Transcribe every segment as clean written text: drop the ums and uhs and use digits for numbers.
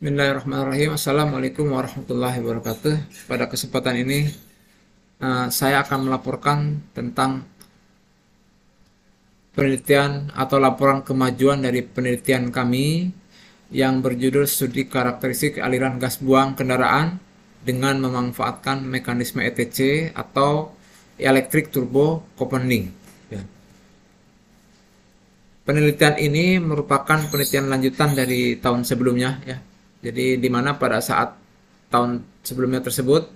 Bismillahirrahmanirrahim. Assalamualaikum warahmatullahi wabarakatuh. Pada kesempatan ini saya akan melaporkan tentang penelitian atau laporan kemajuan dari penelitian kami yang berjudul Studi Karakteristik Aliran Gas Buang Kendaraan dengan memanfaatkan mekanisme ETC atau Electric Turbo Compounding. Ya. Penelitian ini merupakan penelitian lanjutan dari tahun sebelumnya, ya. Jadi di mana pada saat tahun sebelumnya tersebut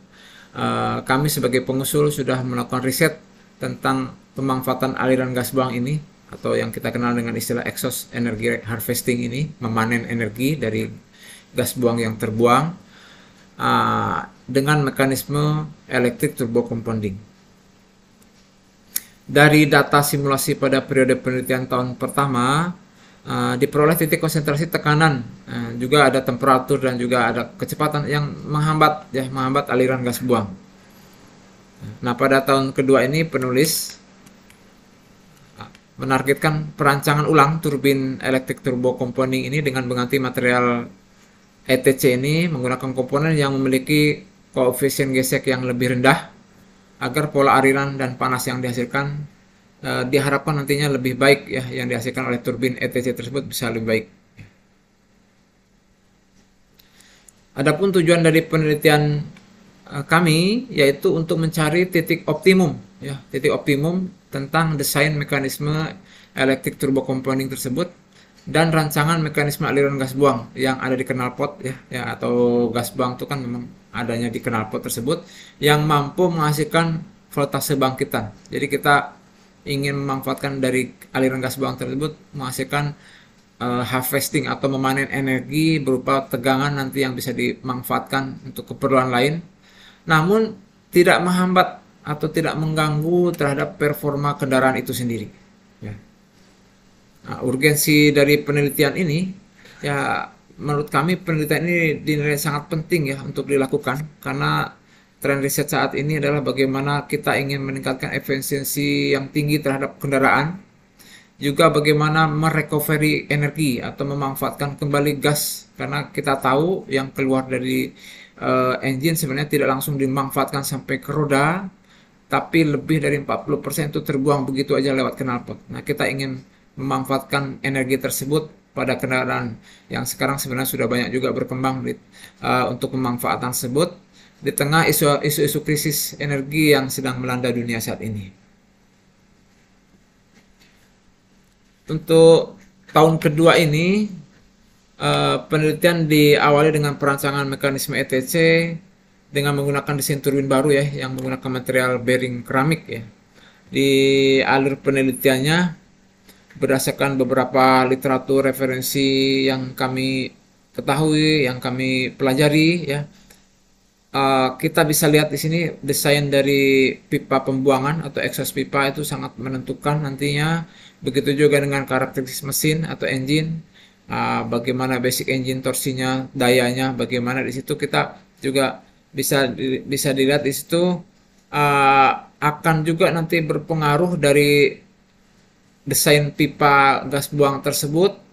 kami sebagai pengusul sudah melakukan riset tentang pemanfaatan aliran gas buang ini atau yang kita kenal dengan istilah exhaust energy harvesting ini, memanen energi dari gas buang yang terbuang dengan mekanisme electric turbo compounding. Dari data simulasi pada periode penelitian tahun pertama, diperoleh titik konsentrasi tekanan, juga ada temperatur dan juga ada kecepatan yang menghambat aliran gas buang. Nah, pada tahun kedua ini penulis menargetkan perancangan ulang turbin electric turbo compounding ini dengan mengganti material ETC ini menggunakan komponen yang memiliki koefisien gesek yang lebih rendah agar pola aliran dan panas yang dihasilkan diharapkan nantinya lebih baik, ya, yang dihasilkan oleh turbin ETC tersebut bisa lebih baik. Adapun tujuan dari penelitian kami yaitu untuk mencari titik optimum, ya, titik optimum tentang desain mekanisme electric turbo compounding tersebut dan rancangan mekanisme aliran gas buang yang ada di knalpot, ya atau gas buang itu kan memang adanya di knalpot tersebut yang mampu menghasilkan voltase bangkitan. Jadi kita ingin memanfaatkan dari aliran gas buang tersebut menghasilkan harvesting atau memanen energi berupa tegangan nanti yang bisa dimanfaatkan untuk keperluan lain, namun tidak menghambat atau tidak mengganggu terhadap performa kendaraan itu sendiri. Ya. Nah, urgensi dari penelitian ini, ya, menurut kami penelitian ini dinilai sangat penting, ya, untuk dilakukan karena tren riset saat ini adalah bagaimana kita ingin meningkatkan efisiensi yang tinggi terhadap kendaraan, juga bagaimana merecovery energi atau memanfaatkan kembali gas karena kita tahu yang keluar dari engine sebenarnya tidak langsung dimanfaatkan sampai ke roda, tapi lebih dari 40% itu terbuang begitu aja lewat knalpot. Nah, kita ingin memanfaatkan energi tersebut pada kendaraan yang sekarang sebenarnya sudah banyak juga berkembang untuk pemanfaatan tersebut di tengah isu-isu krisis energi yang sedang melanda dunia saat ini. Untuk tahun kedua ini, penelitian diawali dengan perancangan mekanisme ETC dengan menggunakan desain turbin baru, ya, yang menggunakan material bearing keramik, ya. Di alur penelitiannya berdasarkan beberapa literatur referensi yang kami ketahui, yang kami pelajari, ya, kita bisa lihat di sini desain dari pipa pembuangan atau exhaust pipa itu sangat menentukan nantinya. Begitu juga dengan karakteristik mesin atau engine, bagaimana basic engine torsinya, dayanya, bagaimana di situ kita juga bisa dilihat di situ akan juga nanti berpengaruh dari desain pipa gas buang tersebut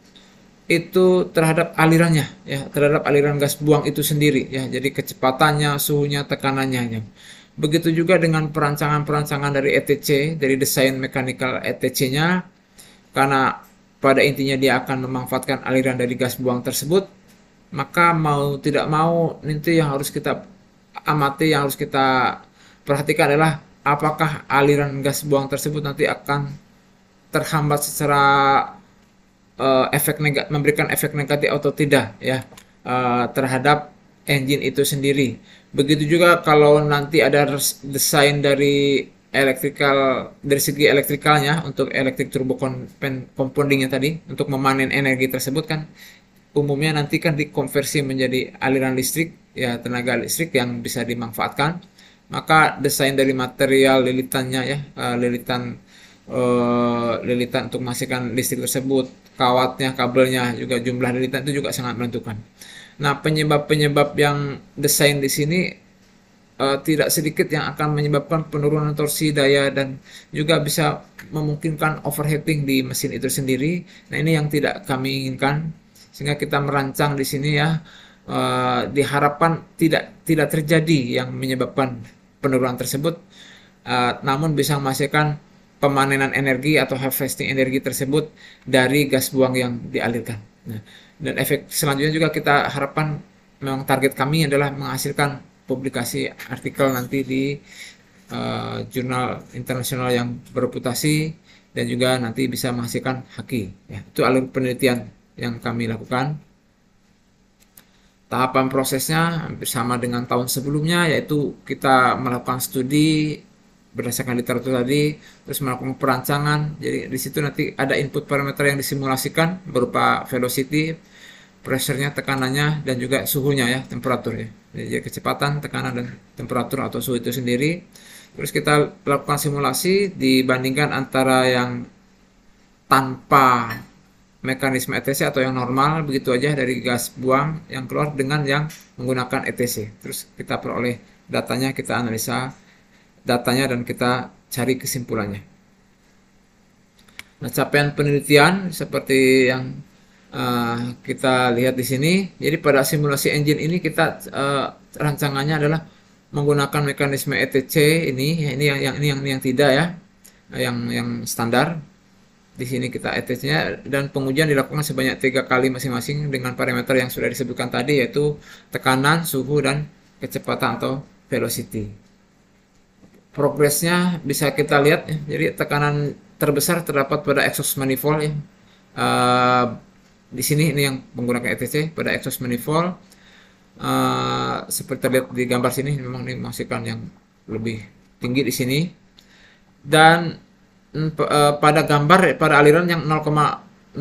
itu terhadap alirannya, ya, terhadap aliran gas buang itu sendiri, ya. Jadi kecepatannya, suhunya, tekanannya, ya. Begitu juga dengan perancangan-perancangan dari ETC, dari desain mechanical ETC-nya, karena pada intinya dia akan memanfaatkan aliran dari gas buang tersebut, maka mau tidak mau nanti yang harus kita amati, yang harus kita perhatikan adalah apakah aliran gas buang tersebut nanti akan terhambat secara memberikan efek negatif atau tidak, ya, terhadap engine itu sendiri. Begitu juga kalau nanti ada desain dari dari segi elektrikalnya untuk electric turbo compoundingnya tadi untuk memanen energi tersebut kan umumnya nanti kan dikonversi menjadi aliran listrik, ya, tenaga listrik yang bisa dimanfaatkan. Maka desain dari material lilitannya, ya, lilitan untuk menghasilkan listrik tersebut, kawatnya, kabelnya, juga jumlah lilitan itu juga sangat menentukan. Nah, penyebab-penyebab yang desain di sini tidak sedikit yang akan menyebabkan penurunan torsi daya dan juga bisa memungkinkan overheating di mesin itu sendiri. Nah, ini yang tidak kami inginkan, sehingga kita merancang di sini, ya, diharapkan tidak terjadi yang menyebabkan penurunan tersebut, namun bisa menghasilkan pemanenan energi atau harvesting energi tersebut dari gas buang yang dialirkan. Nah, dan efek selanjutnya juga kita harapkan, memang target kami adalah menghasilkan publikasi artikel nanti di jurnal internasional yang bereputasi, dan juga nanti bisa menghasilkan haki. Ya, itu alur penelitian yang kami lakukan. Tahapan prosesnya hampir sama dengan tahun sebelumnya, yaitu kita melakukan studi berdasarkan literatur tadi, terus melakukan perancangan. Jadi di situ nanti ada input parameter yang disimulasikan berupa velocity, pressure-nya, tekanannya, dan juga suhunya ya, temperatur ya. Jadi kecepatan, tekanan, dan temperatur atau suhu itu sendiri. Terus kita lakukan simulasi dibandingkan antara yang tanpa mekanisme ETC atau yang normal begitu aja dari gas buang yang keluar dengan yang menggunakan ETC. Terus kita peroleh datanya, kita analisa datanya, dan kita cari kesimpulannya. Nah, capaian penelitian seperti yang kita lihat di sini. Jadi pada simulasi engine ini kita rancangannya adalah menggunakan mekanisme ETC ini. Ini yang tidak ya, yang standar. Di sini kita ETC-nya, dan pengujian dilakukan sebanyak 3 kali masing-masing dengan parameter yang sudah disebutkan tadi, yaitu tekanan, suhu, dan kecepatan atau velocity. Progresnya bisa kita lihat ya. Jadi tekanan terbesar terdapat pada exhaust manifold ya. Di sini ini yang menggunakan ETC pada exhaust manifold. Seperti terlihat di gambar sini, memang ini menghasilkan yang lebih tinggi di sini. Dan pada gambar pada aliran yang 0,01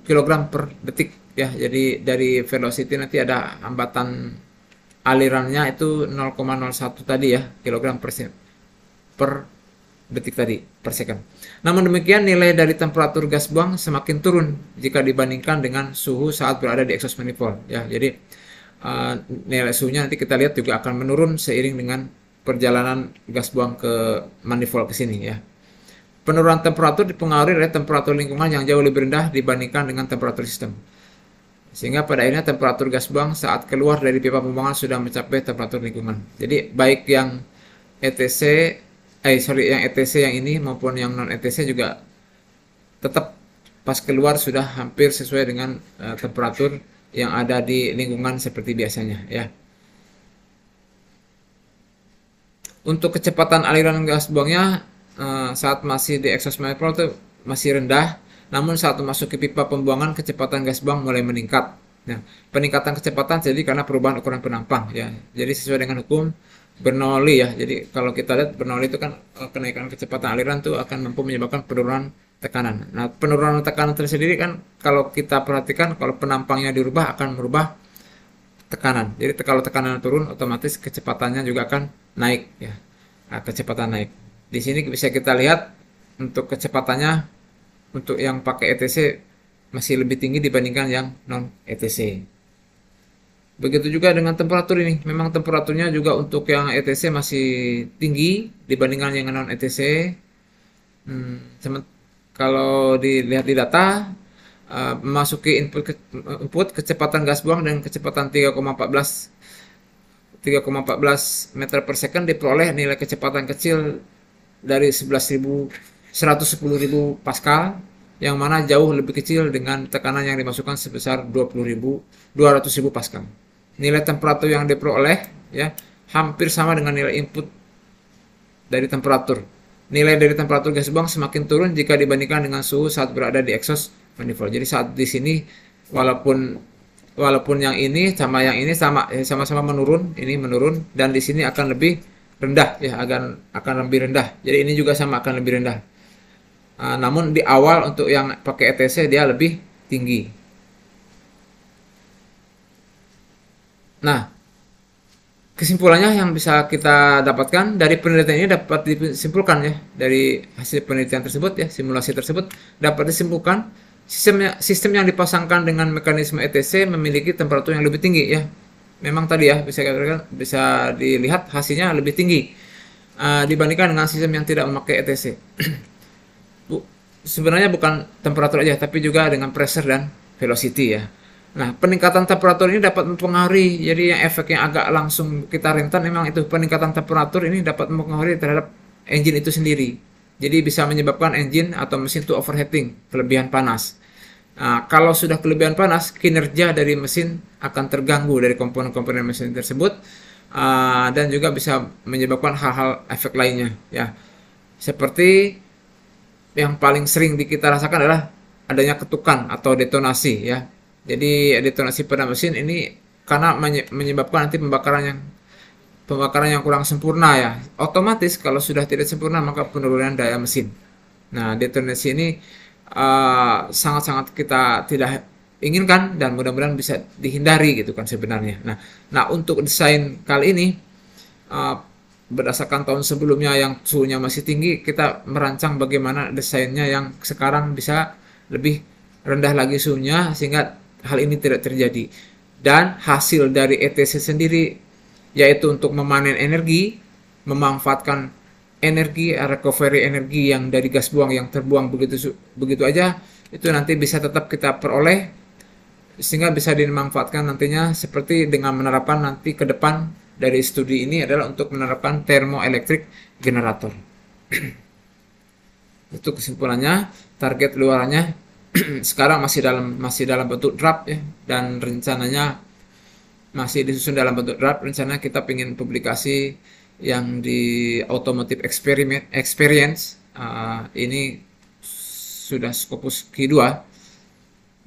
kg per detik ya. Jadi dari velocity nanti ada hambatan alirannya itu 0,01 tadi ya, kilogram per detik tadi, per second. Namun demikian, nilai dari temperatur gas buang semakin turun jika dibandingkan dengan suhu saat berada di exhaust manifold ya. Jadi nilai suhunya nanti kita lihat juga akan menurun seiring dengan perjalanan gas buang ke manifold ke sini ya. Penurunan temperatur dipengaruhi oleh temperatur lingkungan yang jauh lebih rendah dibandingkan dengan temperatur sistem. Sehingga pada akhirnya temperatur gas buang saat keluar dari pipa pembuangan sudah mencapai temperatur lingkungan. Jadi baik yang yang ETC yang ini maupun yang non ETC juga tetap pas keluar sudah hampir sesuai dengan temperatur yang ada di lingkungan seperti biasanya ya. Untuk kecepatan aliran gas buangnya saat masih di exhaust manifold itu masih rendah, namun saat memasuki pipa pembuangan kecepatan gas buang mulai meningkat. Nah, peningkatan kecepatan jadi karena perubahan ukuran penampang ya. Jadi sesuai dengan hukum Bernoulli ya. Jadi kalau kita lihat Bernoulli itu kan kenaikan kecepatan aliran itu akan mampu menyebabkan penurunan tekanan. Nah, penurunan tekanan tersendiri kan kalau kita perhatikan, kalau penampangnya dirubah akan merubah tekanan. Jadi kalau tekanan turun, otomatis kecepatannya juga akan naik ya. Nah, kecepatan naik. Di sini bisa kita lihat untuk kecepatannya untuk yang pakai ETC masih lebih tinggi dibandingkan yang non ETC. Begitu juga dengan temperatur ini. Memang temperaturnya juga untuk yang ETC masih tinggi dibandingkan yang non ETC. Kalau dilihat di data, memasuki input kecepatan gas buang dan kecepatan 3,14 meter per second diperoleh nilai kecepatan kecil dari 110.000 Pascal, yang mana jauh lebih kecil dengan tekanan yang dimasukkan sebesar 200.000 Pascal. Nilai temperatur yang diperoleh ya hampir sama dengan nilai input dari temperatur. Nilai dari temperatur gas buang semakin turun jika dibandingkan dengan suhu saat berada di exhaust manifold. Jadi saat di sini walaupun yang ini sama yang ini sama-sama menurun, ini menurun, dan di sini akan lebih rendah ya, akan lebih rendah. Jadi ini juga sama akan lebih rendah. Namun di awal untuk yang pakai ETC dia lebih tinggi. Nah, kesimpulannya yang bisa kita dapatkan dari penelitian ini dapat disimpulkan ya, dari hasil penelitian tersebut ya, simulasi tersebut dapat disimpulkan sistem yang dipasangkan dengan mekanisme ETC memiliki temperatur yang lebih tinggi ya. Memang tadi ya bisa dilihat hasilnya lebih tinggi dibandingkan dengan sistem yang tidak memakai ETC. Sebenarnya bukan temperatur aja, tapi juga dengan pressure dan velocity ya. Nah, peningkatan temperatur ini dapat mempengaruhi, jadi yang efek yang agak langsung kita rentan memang itu peningkatan temperatur ini dapat mempengaruhi terhadap engine itu sendiri. Jadi bisa menyebabkan engine atau mesin itu overheating, kelebihan panas. Nah, kalau sudah kelebihan panas, kinerja dari mesin akan terganggu dari komponen-komponen mesin tersebut, dan juga bisa menyebabkan hal-hal efek lainnya. Ya, seperti yang paling sering kita rasakan adalah adanya ketukan atau detonasi ya. Jadi detonasi pada mesin ini karena menyebabkan nanti pembakaran yang kurang sempurna ya. Otomatis kalau sudah tidak sempurna maka penurunan daya mesin. Nah, detonasi ini sangat-sangat kita tidak inginkan dan mudah-mudahan bisa dihindari gitu kan sebenarnya. Nah, untuk desain kali ini uh, berdasarkan tahun sebelumnya yang suhunya masih tinggi, kita merancang bagaimana desainnya yang sekarang bisa lebih rendah lagi suhunya sehingga hal ini tidak terjadi. Dan hasil dari ETC sendiri yaitu untuk memanen energi, memanfaatkan energi, recovery energi yang dari gas buang yang terbuang begitu begitu aja, itu nanti bisa tetap kita peroleh sehingga bisa dimanfaatkan nantinya seperti dengan menerapkan nanti ke depan dari studi ini adalah untuk menerapkan thermoelectric generator. Itu kesimpulannya, target luarannya sekarang masih dalam bentuk draft ya, dan rencananya masih disusun dalam bentuk draft. Rencana kita ingin publikasi yang di automotive experience, ini sudah Scopus Q2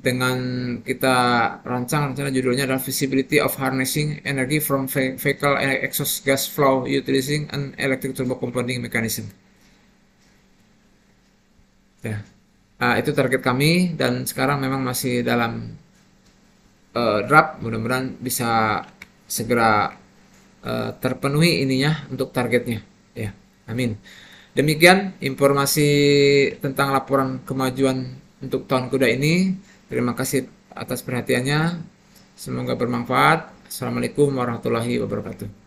dengan kita rancang rencana judulnya adalah Feasibility of Harnessing Energy from Vehicle Exhaust Gas Flow Utilizing an Electric Turbo Compounding Mechanism. Ya, itu target kami dan sekarang memang masih dalam draft. Mudah-mudahan bisa segera terpenuhi ininya untuk targetnya. Ya, amin. Demikian informasi tentang laporan kemajuan untuk tahun kuda ini. Terima kasih atas perhatiannya. Semoga bermanfaat. Assalamualaikum warahmatullahi wabarakatuh.